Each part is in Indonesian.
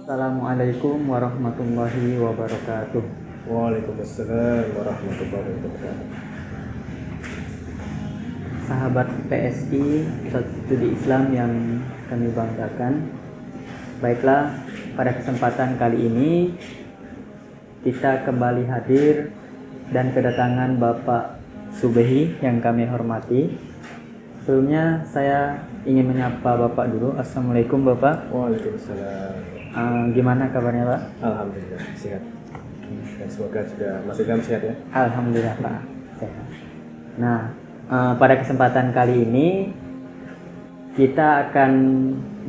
Assalamualaikum warahmatullahi wabarakatuh. Waalaikumsalam warahmatullahi wabarakatuh. Sahabat PSI, Pusat Studi Islam yang kami banggakan. Baiklah, pada kesempatan kali ini kita kembali hadir dan kedatangan Bapak Subehi yang kami hormati. Sebelumnya saya ingin menyapa Bapak dulu. Assalamualaikum Bapak. Waalaikumsalam. Gimana kabarnya Pak? Alhamdulillah sehat. Dan semoga juga masih dalam sehat ya. Alhamdulillah Pak, sehat. Nah, pada kesempatan kali ini kita akan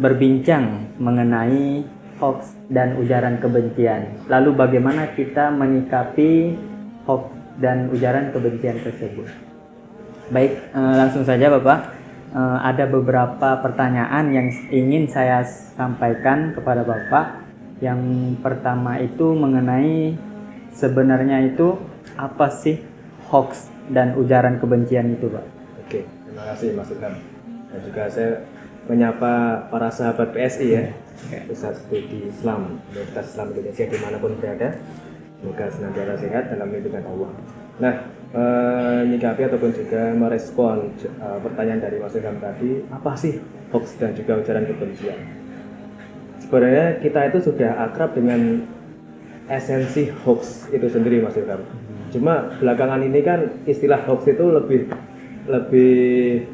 berbincang mengenai hoax dan ujaran kebencian. Lalu bagaimana kita menyikapi hoax dan ujaran kebencian tersebut? Baik, langsung saja Bapak. Ada beberapa pertanyaan yang ingin saya sampaikan kepada Bapak. Yang pertama itu mengenai sebenarnya itu apa sih hoax dan ujaran kebencian itu, Pak? Oke, terima kasih Mas Ilham. Dan juga saya menyapa para sahabat PSI ya, Pusat Studi Islam Universitas Islam Indonesia dimanapun berada. Semoga senantiasa sehat dalam lindungan Allah. Nah, menyikapi ataupun juga merespon pertanyaan dari Mas Ilham tadi, apa sih hoax dan juga ujaran kebencian? Sebenarnya kita itu sudah akrab dengan esensi hoax itu sendiri, Mas Ilham. Cuma belakangan ini kan istilah hoax itu lebih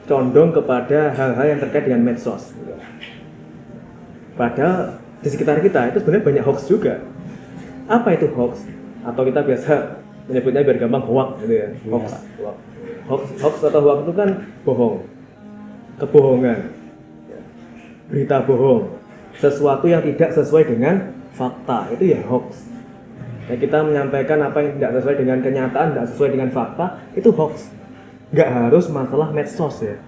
condong kepada hal-hal yang terkait dengan medsos. Padahal di sekitar kita itu sebenarnya banyak hoax juga. Apa itu hoax? Atau kita biasa menyebutnya biar gampang hoax gitu ya. Hoax atau hoax itu kan bohong, kebohongan, berita bohong, sesuatu yang tidak sesuai dengan fakta, itu ya hoax. Ya, kita menyampaikan apa yang tidak sesuai dengan kenyataan, tidak sesuai dengan fakta, itu hoax. Nggak harus masalah medsos ya.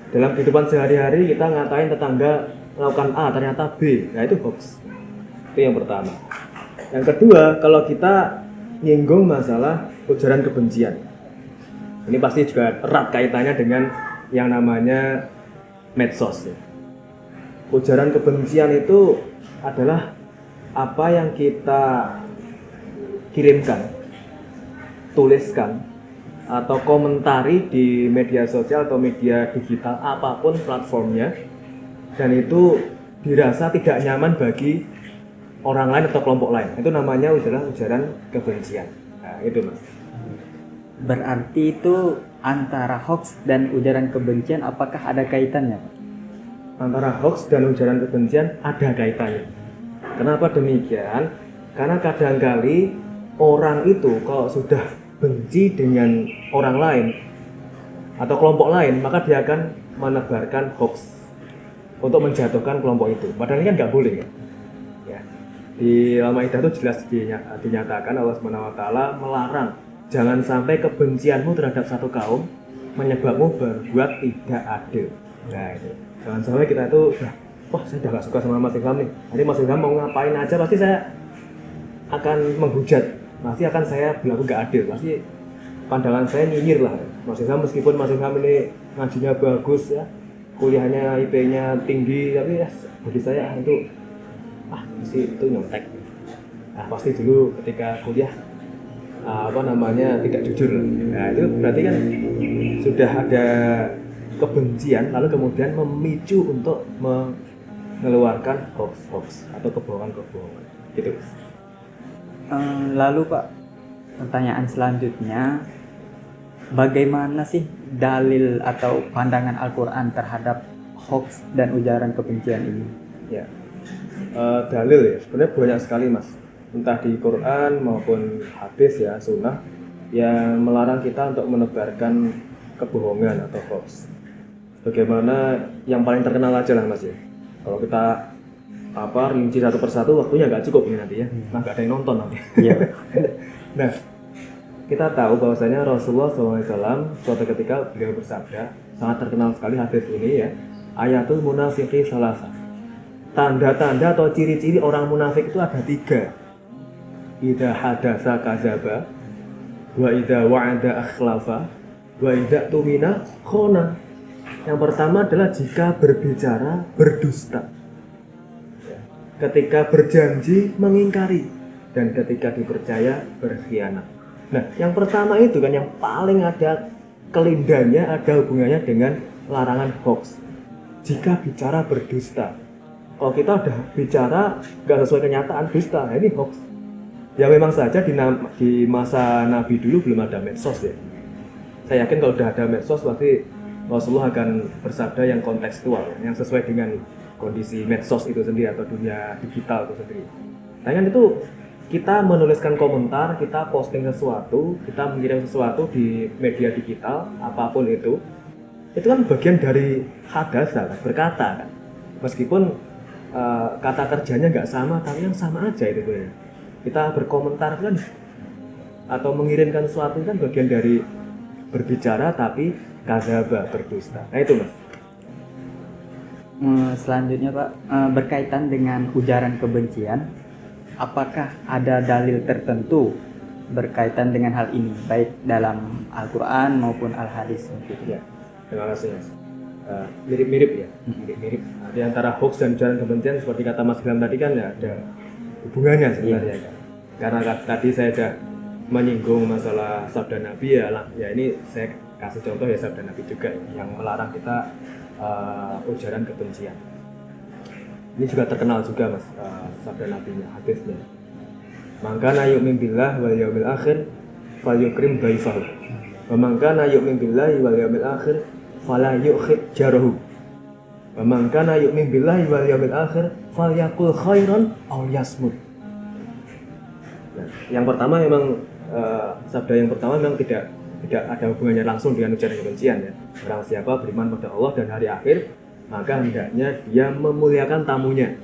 Dalam kehidupan sehari-hari kita ngatain tetangga melakukan A ternyata B, nah itu hoax. Itu yang pertama. Yang kedua, kalau kita nyinggung masalah ujaran kebencian, ini pasti juga erat kaitannya dengan yang namanya medsos ya. Ujaran kebencian itu adalah apa yang kita kirimkan, tuliskan, atau komentari di media sosial atau media digital apapun platformnya, dan itu dirasa tidak nyaman bagi orang lain atau kelompok lain. Itu namanya ujaran kebencian. Nah, itu Mas. Berarti itu antara hoax dan ujaran kebencian apakah ada kaitannya, Pak? Antara hoax dan ujaran kebencian ada kaitannya. Kenapa demikian? Karena kadangkali orang itu kalau sudah benci dengan orang lain atau kelompok lain, maka dia akan menebarkan hoax untuk menjatuhkan kelompok itu. Padahal ini kan nggak boleh ya. Di Al-Maidah itu jelas dinyatakan Allah SWT melarang jangan sampai kebencianmu terhadap satu kaum menyebabmu berbuat tidak adil. Nah itu, jangan sampai kita itu wah saya udah gak suka sama Mas Ilham nih, nanti Mas Ilham mau ngapain aja pasti saya akan menghujat, pasti akan saya berlaku gak adil, pasti pandangan saya nyinyir lah Mas Ilham. Meskipun Mas Ilham ini ngajinya bagus ya, kuliahnya IP-nya tinggi, tapi ya bagi saya itu pasti itu nyontek. Nah pasti dulu ketika kuliah tidak jujur. Nah itu berarti kan sudah ada kebencian, lalu kemudian memicu untuk mengeluarkan hoax atau kebohongan gitu. Lalu Pak, pertanyaan selanjutnya, bagaimana sih dalil atau pandangan Al-Quran terhadap hoax dan ujaran kebencian ini? Ya. Dalil ya sebenarnya banyak sekali Mas, entah di Quran maupun hadis ya, sunnah yang melarang kita untuk menebarkan kebohongan atau hoax. Bagaimana yang paling terkenal aja lah Mas ya, kalau kita rinci satu persatu waktunya nggak cukup ini nanti ya, nggak ada yang nonton nanti. Nah, kita tahu bahwasanya Rasulullah SAW suatu ketika beliau bersabda, sangat terkenal sekali hadis ini ya, ayatul munafiqi salasa. Tanda-tanda atau ciri-ciri orang munafik itu ada 3. Idza hadatsa kadzaba, wa idza wa'ada akhlafa, wa idza tumina khona. Yang pertama adalah jika berbicara berdusta. Ya. Ketika berjanji mengingkari, dan ketika dipercaya berkhianat. Nah, yang pertama itu kan yang paling ada kelindahannya, ada hubungannya dengan larangan hoax. Jika bicara berdusta, kalau kita udah bicara nggak sesuai kenyataan, dusta, nah ini hoax. Ya memang saja di masa Nabi dulu belum ada medsos ya. Saya yakin kalau udah ada medsos pasti Rasulullah akan bersabda yang kontekstual, yang sesuai dengan kondisi medsos itu sendiri atau dunia digital itu sendiri. Nah kan itu kita menuliskan komentar, kita posting sesuatu, kita mengirim sesuatu di media digital, apapun itu kan bagian dari hadasa, kan? Berkata kan. Meskipun kata kerjanya nggak sama, tapi yang sama aja itu ya. Kita berkomentar kan, atau mengirimkan sesuatu kan bagian dari berbicara, tapi kadzaba, berdusta. Nah itu mas. Selanjutnya Pak, berkaitan dengan ujaran kebencian, apakah ada dalil tertentu berkaitan dengan hal ini, baik dalam Al-Quran maupun Al-Hadis? Ya, terima kasih mas. Mirip-mirip ya, mirip-mirip. Nah, di antara hoax dan ujaran kebencian seperti kata Mas Ilham tadi kan ya ada hubungannya sebenarnya kan. Karena tadi saya sudah menyinggung masalah sabda Nabi ya ini saya kasih contoh ya sabda Nabi juga yang melarang kita ujaran kebencian. Ini juga terkenal juga mas, sabda Nabi-nya, hadisnya. Man kana yu'min billahi wal yaumil akhir falyukrim dhaifahu. Wa man kana yu'min billahi wal yaumil akhir fala yukhid jarahu. Wa man kana yu'min billahi wal yaumil akhir falyaqul khairan aw liyasmut. Nah, yang pertama memang sabda yang pertama memang tidak ada hubungannya langsung dengan ujaran kebencian ya. Barang siapa beriman pada Allah dan hari akhir, maka hendaknya dia memuliakan tamunya.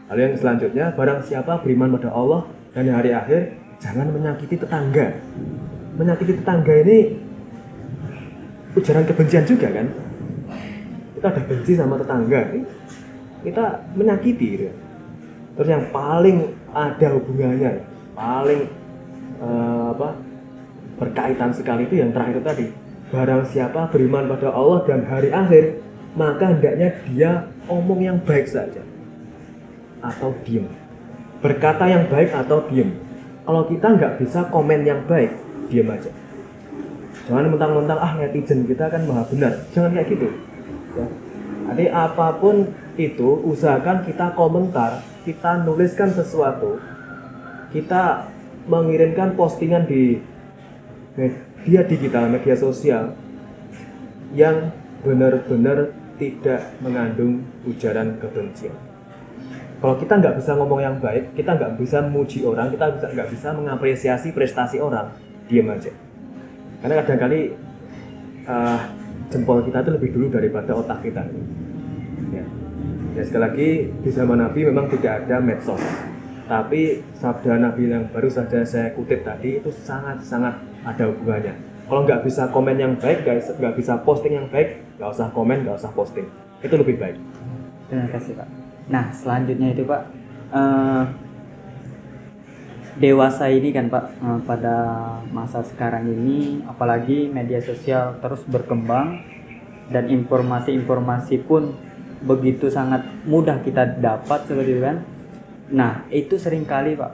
Lalu yang selanjutnya, barang siapa beriman pada Allah dan hari akhir, jangan menyakiti tetangga. Menyakiti tetangga ini ujaran kebencian juga kan? Kita ada benci sama tetangga, kita menyakiti gitu. Terus yang paling ada hubungannya, paling berkaitan sekali itu yang terakhir tadi. Barang siapa beriman pada Allah dan hari akhir, maka hendaknya dia omong yang baik saja atau diem, berkata yang baik atau diem. Kalau kita nggak bisa komen yang baik, diem aja. Jangan mentang-mentang netizen kita kan maha benar, jangan kayak gitu ya. Jadi apapun itu usahakan kita komentar, kita nuliskan sesuatu, kita mengirimkan postingan di media digital, media sosial yang benar-benar tidak mengandung ujaran kebencian. Kalau kita nggak bisa ngomong yang baik, kita nggak bisa memuji orang, kita nggak bisa mengapresiasi prestasi orang, diam aja. Karena kadang-kali jempol kita itu lebih dulu daripada otak kita. Ya sekali lagi di zaman Nabi memang tidak ada medsos, tapi sabda Nabi yang baru saja saya kutip tadi itu sangat-sangat ada hubungannya. Kalau nggak bisa komen yang baik, nggak bisa posting yang baik, nggak usah komen, nggak usah posting. Itu lebih baik. Terima kasih Pak. Nah selanjutnya itu Pak, dewasa ini kan Pak, pada masa sekarang ini apalagi media sosial terus berkembang dan informasi-informasi pun begitu sangat mudah kita dapat seperti itu kan. Nah itu seringkali Pak,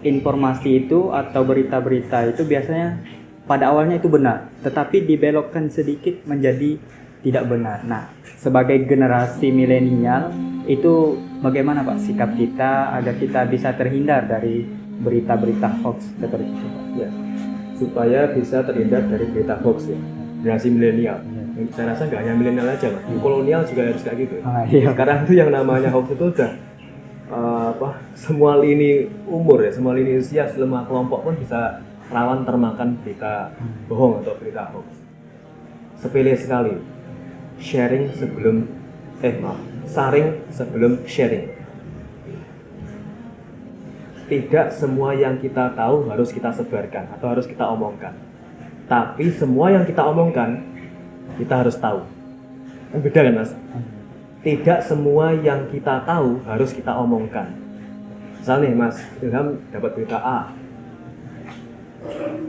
informasi itu atau berita-berita itu biasanya pada awalnya itu benar, tetapi dibelokkan sedikit menjadi tidak benar. Nah sebagai generasi milenial itu bagaimana Pak sikap kita agar kita bisa terhindar dari berita-berita hoax seperti itu Pak? Ya, supaya bisa terhindar dari berita hoax ya, generasi milenial. Saya rasa nggak hanya milenial aja Mas, kolonial juga harus kayak gitu. Iya. Sekarang tuh yang namanya hoax itu udah semua lini umur ya, semua lini usia, semua kelompok pun bisa rawan termakan berita bohong atau berita hoax. Sepele sekali, saring sebelum sharing. Tidak semua yang kita tahu harus kita sebarkan atau harus kita omongkan, tapi semua yang kita omongkan kita harus tahu. Kan beda kan Mas? Tidak semua yang kita tahu harus kita omongkan. Misalnya nih Mas Ilham dapat berita A,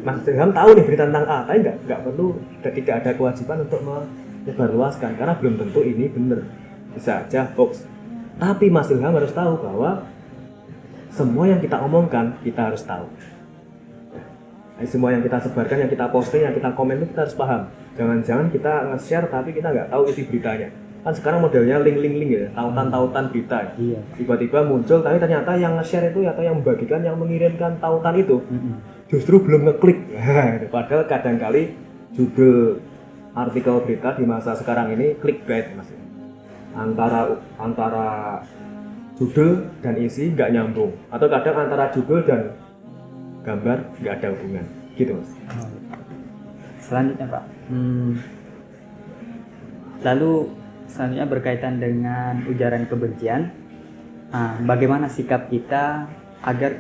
Mas Ilham tahu nih berita tentang A, tapi nggak perlu, tidak ada kewajiban untuk disebarluaskan karena belum tentu ini benar, bisa aja hoax. Tapi Mas Ilham harus tahu bahwa semua yang kita omongkan kita harus tahu. Semua yang kita sebarkan, yang kita posting, yang kita komen itu kita harus paham. Jangan-jangan kita nge-share tapi kita nggak tahu isi beritanya. Kan sekarang modelnya link-link ya, tautan-tautan berita. Iya. Tiba-tiba muncul, tapi ternyata yang nge-share itu atau yang membagikan, yang mengirimkan tautan itu justru belum ngeklik. Padahal kadang-kali judul artikel berita di masa sekarang ini clickbait, Mas. Antara judul dan isi nggak nyambung, atau kadang antara judul dan gambar nggak ada hubungan, gitu Mas. Selanjutnya Pak, lalu selanjutnya berkaitan dengan ujaran kebencian, bagaimana sikap kita agar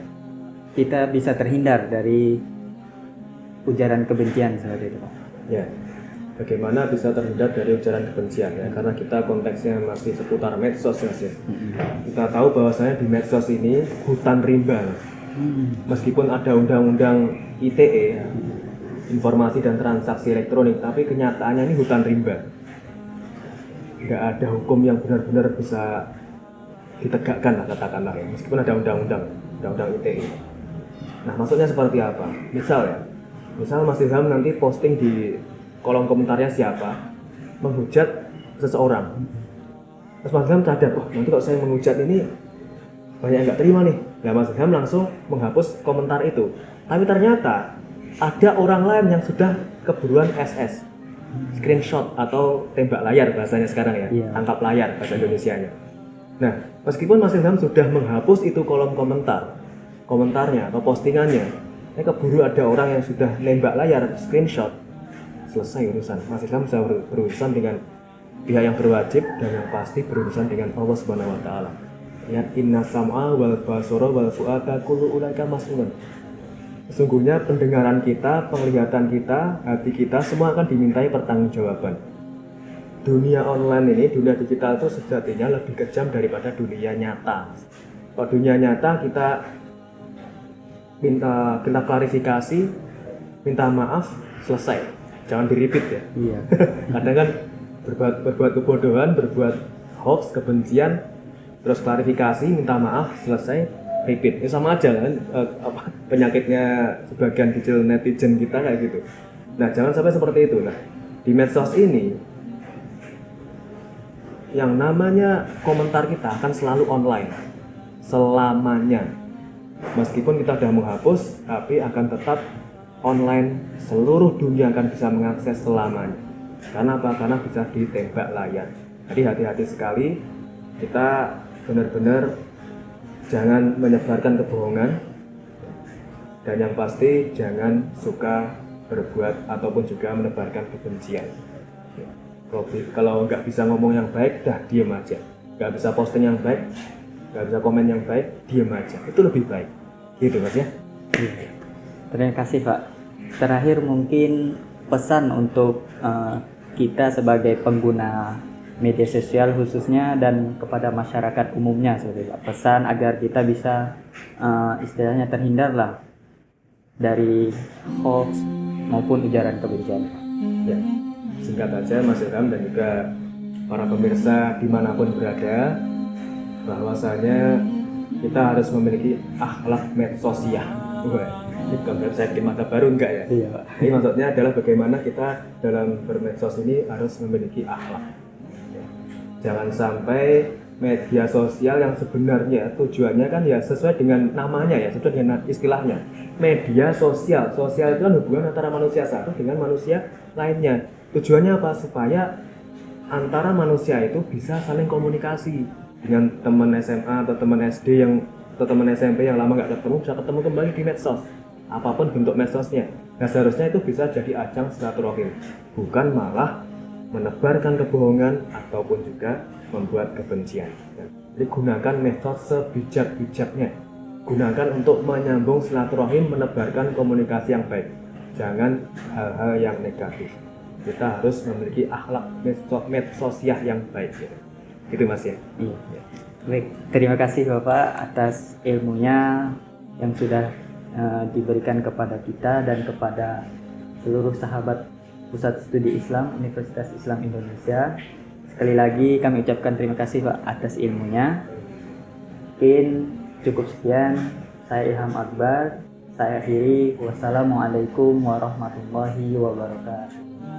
kita bisa terhindar dari ujaran kebencian seperti itu Pak? Ya, bagaimana bisa terhindar dari ujaran kebencian ya, karena kita konteksnya masih seputar medsos Mas ya. Kita tahu bahwasanya di medsos ini hutan rimba Mas. Meskipun ada undang-undang ITE, informasi dan transaksi elektronik, tapi kenyataannya ini hutan rimba. Nggak ada hukum yang benar-benar bisa ditegakkan lah, katakanlah ya, meskipun ada undang-undang ITE. Nah, maksudnya seperti apa? Misal Mas Ilham nanti posting di kolom komentarnya siapa menghujat seseorang. Terus Mas Ilham sadar, wah nanti kalau saya menghujat ini banyak yang nggak terima nih. Nah, Mas Ilham langsung menghapus komentar itu. Tapi ternyata ada orang lain yang sudah keburuan SS, screenshot atau tembak layar bahasanya sekarang ya, tangkap layar bahasa Indonesianya. Nah, meskipun Mas Ilham sudah menghapus itu kolom komentarnya atau postingannya, keburu ada orang yang sudah nembak layar, screenshot, selesai urusan. Mas Ilham bisa berurusan dengan pihak yang berwajib dan yang pasti berurusan dengan Allah Subhanahu wa taala. Ya, inna sam'a wal basara wal fu'ada kullu ulaika mas'ulun. Sesungguhnya pendengaran kita, penglihatan kita, hati kita semua akan dimintai pertanggungjawaban. Dunia online ini, dunia digital itu sejatinya lebih kejam daripada dunia nyata. Kalau dunia nyata kita minta klarifikasi, minta maaf, selesai. Jangan di-repeat ya. Iya. Kadang kan berbuat kebodohan, berbuat hoax, kebencian, terus klarifikasi, minta maaf, selesai, repeat. Ya sama aja kan, penyakitnya sebagian kecil netizen kita kayak gitu. Nah, jangan sampai seperti itu. Nah, di medsos ini yang namanya komentar kita akan selalu online selamanya. Meskipun kita sudah menghapus, tapi akan tetap online. Seluruh dunia akan bisa mengakses selamanya. Karena apa? Karena bisa ditembak layar. Jadi hati-hati sekali, kita benar-benar jangan menyebarkan kebohongan, dan yang pasti jangan suka berbuat ataupun juga menebarkan kebencian. Kalau nggak bisa ngomong yang baik, dah diem aja. Nggak bisa posting yang baik, nggak bisa komen yang baik, diem aja. Itu lebih baik, gitu Mas ya. Terima kasih Pak. Terakhir mungkin pesan untuk kita sebagai pengguna media sosial khususnya dan kepada masyarakat umumnya seperti Pak. Pesan agar kita bisa istilahnya terhindar lah dari hoax maupun ujaran kebencian. Ya, singkat aja Mas Ilham dan juga para pemirsa dimanapun berada, bahwasanya kita harus memiliki akhlak medsosial. Ini bukan website mata baru enggak ya? Iya Pak. Ini maksudnya adalah bagaimana kita dalam bermedsos ini harus memiliki akhlak. Jangan sampai media sosial yang sebenarnya tujuannya kan ya sesuai dengan namanya ya, sesuai dengan istilahnya. Media sosial, sosial itu kan hubungan antara manusia satu dengan manusia lainnya. Tujuannya apa? Supaya antara manusia itu bisa saling komunikasi dengan teman SMA atau teman SD atau teman SMP yang lama nggak ketemu, bisa ketemu kembali di medsos. Apapun bentuk medsosnya. Nah, seharusnya itu bisa jadi ajang silaturahim, bukan malah menebarkan kebohongan ataupun juga membuat kebencian. Jadi gunakan medsos sebijak-bijaknya. Gunakan untuk menyambung silaturahim, menebarkan komunikasi yang baik. Jangan hal-hal yang negatif. Kita harus memiliki akhlak medsosial yang baik. Gitu Mas ya. Iya. Baik, terima kasih Bapak atas ilmunya yang sudah diberikan kepada kita dan kepada seluruh sahabat Pusat Studi Islam Universitas Islam Indonesia. Sekali lagi kami ucapkan terima kasih Pak atas ilmunya. Mungkin cukup sekian. Saya Ilham Akbar. Saya akhiri. Wassalamualaikum warahmatullahi wabarakatuh.